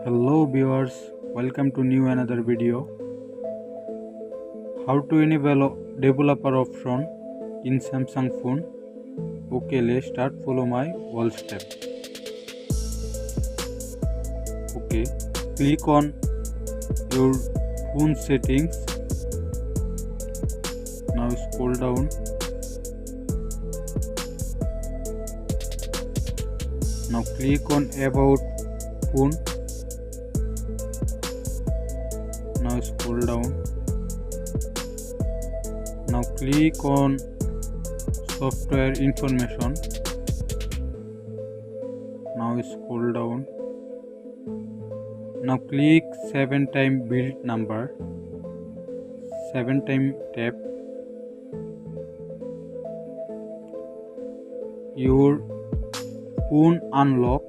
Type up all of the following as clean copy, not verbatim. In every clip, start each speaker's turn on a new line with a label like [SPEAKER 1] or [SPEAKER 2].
[SPEAKER 1] Hello viewers, welcome to new another video. How to enable developer option in Samsung phone. Okay, let's start. Follow my all step. Okay, click on your phone settings. Now scroll down. Now click on about phone. Now scroll down. Now click on software information. Now scroll down. Now click 7-time build number. 7-time tap. Your phone unlock.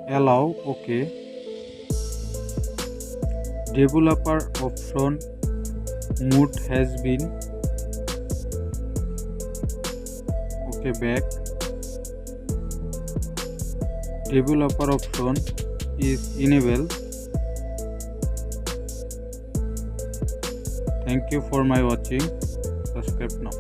[SPEAKER 1] Allow. Okay. Developer option mode has been. Okay, back. Developer option is enabled. Thank you for my watching. Subscribe now.